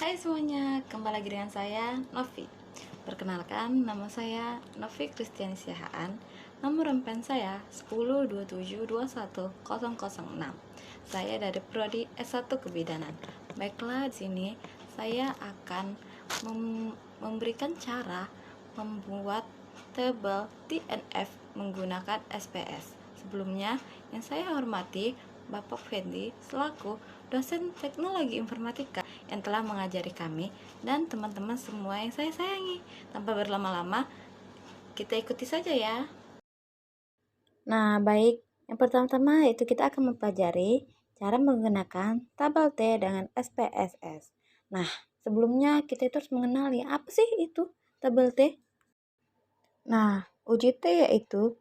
Hai semuanya, kembali lagi dengan saya, Novi. Perkenalkan, nama saya Novi Kristiani Siahaan. Nomor rempeng saya 1027210006. Saya dari Prodi S1 Kebidanan. Baiklah, di sini saya akan memberikan cara membuat tabel TNF menggunakan SPS. Sebelumnya, yang saya hormati Bapak Fendi selaku dosen teknologi informatika yang telah mengajari kami dan teman-teman semua yang saya sayangi. Tanpa berlama-lama, kita ikuti saja ya. Nah, baik. Yang pertama-tama itu kita akan mempelajari cara menggunakan tabel T dengan SPSS. Nah, sebelumnya kita itu harus mengenali apa sih itu tabel T. Nah, uji T yaitu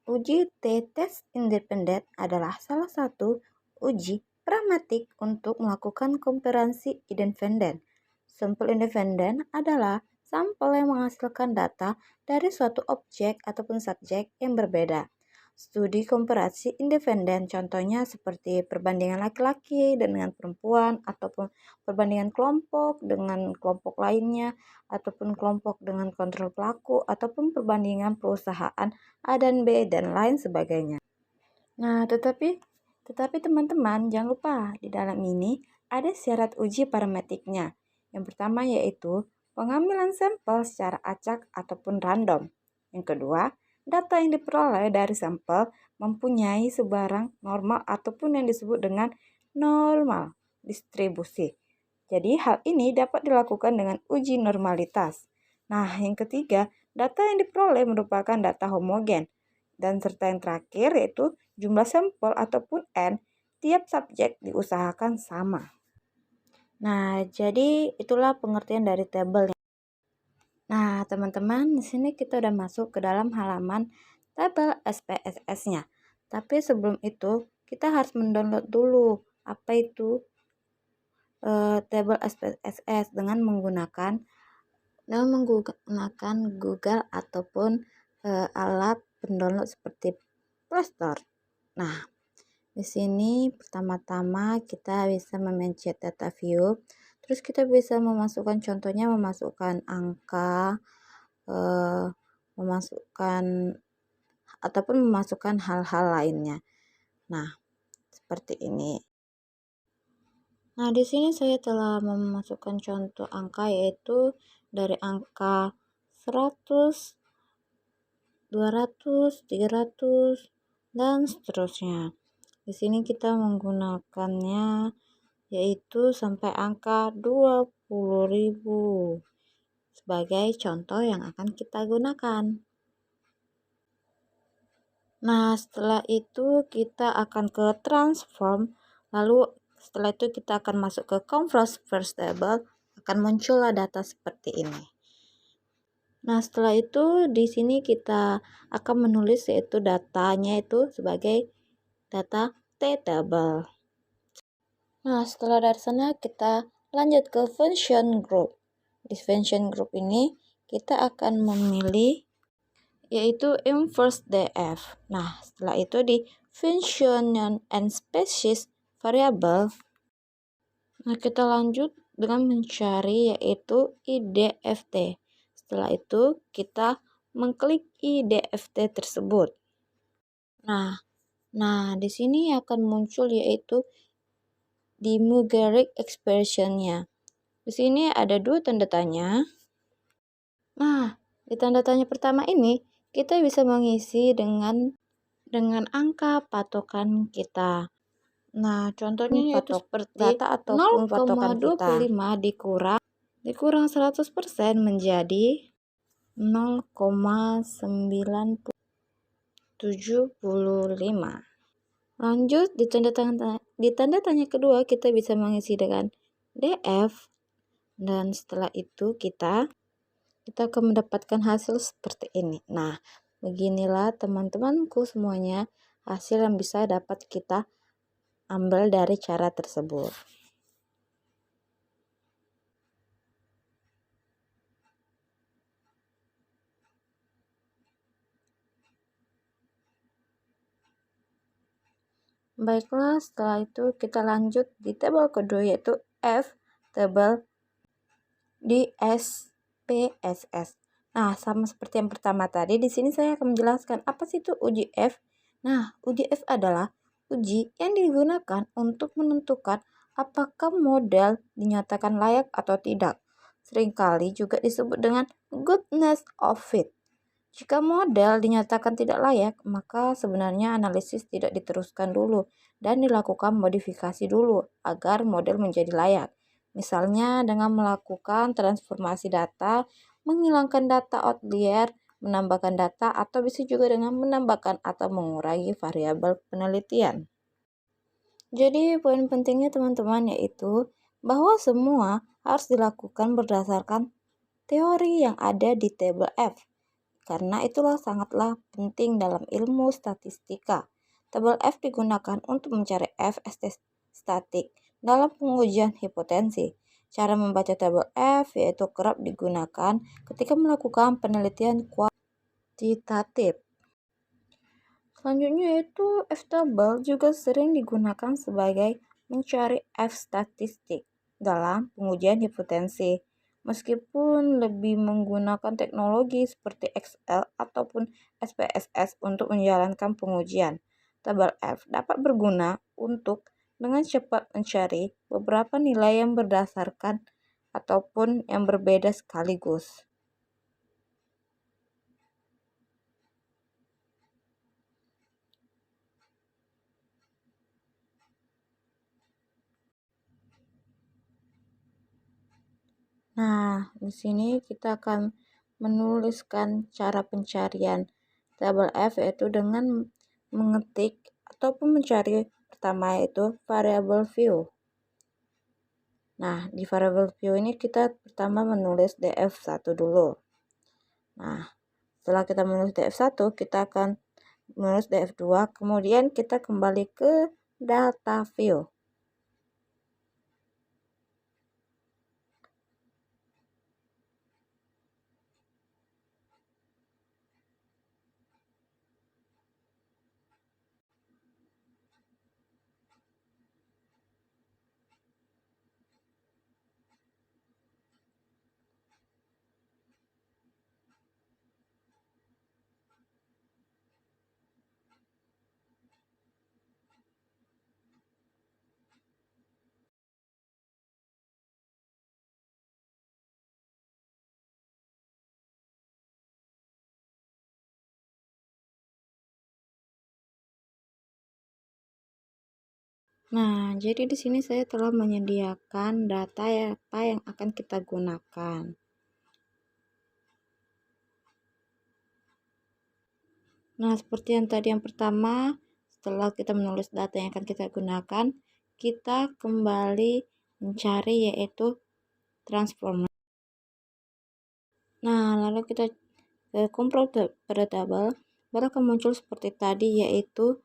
uji T tes independen adalah salah satu uji pragmatik untuk melakukan komparasi independen. Sampel independen adalah sampel yang menghasilkan data dari suatu objek ataupun subjek yang berbeda. Studi komparasi independen contohnya seperti perbandingan laki-laki dengan perempuan ataupun perbandingan kelompok dengan kelompok lainnya ataupun kelompok dengan kontrol pelaku ataupun perbandingan perusahaan A dan B dan lain sebagainya. Nah, tetapi teman-teman jangan lupa di dalam ini ada syarat uji parametriknya. Yang pertama yaitu pengambilan sampel secara acak ataupun random. Yang kedua, data yang diperoleh dari sampel mempunyai sebarang normal ataupun yang disebut dengan normal distribusi. Jadi hal ini dapat dilakukan dengan uji normalitas. Nah, yang ketiga, data yang diperoleh merupakan data homogen. Dan serta yang terakhir yaitu jumlah sampel ataupun N tiap subjek diusahakan sama. Nah, jadi itulah pengertian dari tabel. Nah, teman-teman, di sini kita udah masuk ke dalam halaman tabel SPSS-nya. Tapi sebelum itu, kita harus mendownload dulu apa itu tabel SPSS dengan menggunakan Google ataupun alat pendownload seperti Play Store. Nah, di sini pertama-tama kita bisa memencet data view, terus kita bisa memasukkan contohnya memasukkan angka, memasukkan ataupun memasukkan hal-hal lainnya. Nah, seperti ini. Nah, di sini saya telah memasukkan contoh angka yaitu dari angka 100, 200, 300, dan seterusnya. Di sini kita menggunakannya yaitu sampai angka 20.000 sebagai contoh yang akan kita gunakan. Nah, setelah itu kita akan ke transform, lalu setelah itu kita akan masuk ke converse first table, akan muncullah data seperti ini. Nah, setelah itu di sini kita akan menulis yaitu datanya itu sebagai data T-table. Nah, setelah dari sana kita lanjut ke function group. Di function group ini kita akan memilih yaitu inverse DF. Nah, setelah itu di function and species variable, nah kita lanjut dengan mencari yaitu IDFT. Setelah itu kita mengklik IDFT tersebut. Nah, di sini akan muncul yaitu di numeric expression-nya. Di sini ada dua tanda tanya. Nah, di tanda tanya pertama ini kita bisa mengisi dengan angka patokan kita. Nah, contohnya yaitu seperti data ataupun patokan kita 0,25 dikurang 100% menjadi 0,975. Lanjut di tanda tanya kedua kita bisa mengisi dengan DF dan setelah itu kita akan mendapatkan hasil seperti ini. Nah, beginilah teman-temanku semuanya hasil yang bisa dapat kita ambil dari cara tersebut. Baiklah, setelah itu kita lanjut di tabel kedua yaitu F table di SPSS. Nah, sama seperti yang pertama tadi, di sini saya akan menjelaskan apa sih itu uji F. Nah, uji F adalah uji yang digunakan untuk menentukan apakah model dinyatakan layak atau tidak. Seringkali juga disebut dengan goodness of fit. Jika model dinyatakan tidak layak, maka sebenarnya analisis tidak diteruskan dulu dan dilakukan modifikasi dulu agar model menjadi layak. Misalnya dengan melakukan transformasi data, menghilangkan data outlier, menambahkan data, atau bisa juga dengan menambahkan atau mengurangi variabel penelitian. Jadi poin pentingnya teman-teman yaitu bahwa semua harus dilakukan berdasarkan teori yang ada di tabel F. Karena itulah sangatlah penting dalam ilmu statistika. Tabel F digunakan untuk mencari F statik dalam pengujian hipotensi. Cara membaca tabel F yaitu kerap digunakan ketika melakukan penelitian kuantitatif. Selanjutnya yaitu F-table juga sering digunakan sebagai mencari F statistik dalam pengujian hipotensi. Meskipun lebih menggunakan teknologi seperti Excel ataupun SPSS untuk menjalankan pengujian, tabel F dapat berguna untuk dengan cepat mencari beberapa nilai yang berdasarkan ataupun yang berbeda sekaligus. Nah, di sini kita akan menuliskan cara pencarian tabel F yaitu dengan mengetik ataupun mencari pertama yaitu variable view. Nah, di variable view ini kita pertama menulis df1 dulu. Nah, setelah kita menulis df1, kita akan menulis df2, kemudian kita kembali ke data view. Nah, jadi di sini saya telah menyediakan data apa yang akan kita gunakan. Nah, seperti yang tadi yang pertama, setelah kita menulis data yang akan kita gunakan, kita kembali mencari yaitu transform. Nah, lalu kita control pada tabel, baru akan muncul seperti tadi yaitu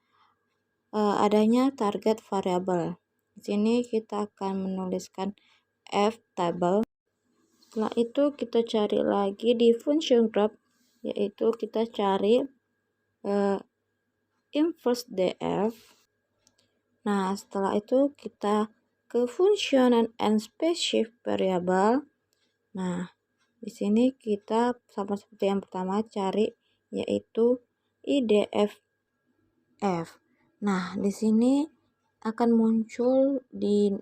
adanya target variable. Di sini kita akan menuliskan F table. Setelah itu kita cari lagi di function graph, yaitu kita cari inverse df. Nah, setelah itu kita ke function and specific variable. Nah, di sini kita sama seperti yang pertama cari yaitu idf f. Nah, di sini akan muncul di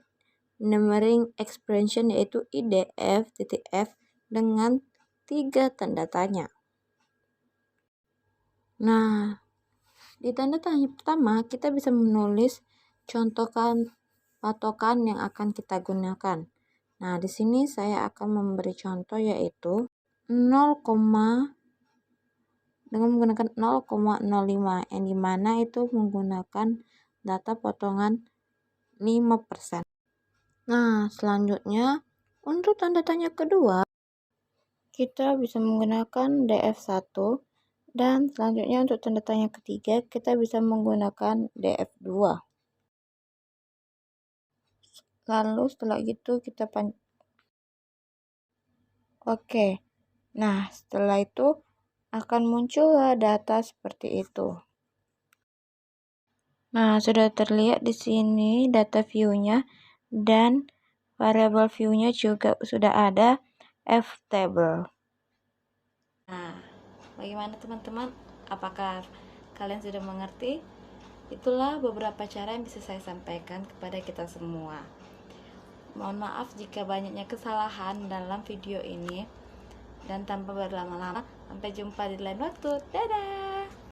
numbering expression yaitu idf.f dengan 3 tanda tanya. Nah, di tanda tanya pertama kita bisa menulis contohkan patokan yang akan kita gunakan. Nah, di sini saya akan memberi contoh yaitu 0, dengan menggunakan 0,05 yang dimana itu menggunakan data potongan 5%. Nah, selanjutnya untuk tanda tanya kedua kita bisa menggunakan df1 dan selanjutnya untuk tanda tanya ketiga kita bisa menggunakan df2. Lalu setelah itu kita Oke. Nah, setelah itu akan muncul data seperti itu. Nah, sudah terlihat di sini data view-nya dan variable view-nya juga sudah ada. F table. Nah, bagaimana teman-teman? Apakah kalian sudah mengerti? Itulah beberapa cara yang bisa saya sampaikan kepada kita semua. Mohon maaf jika banyaknya kesalahan dalam video ini. Dan tanpa berlama-lama, sampai jumpa di lain waktu. Dadah!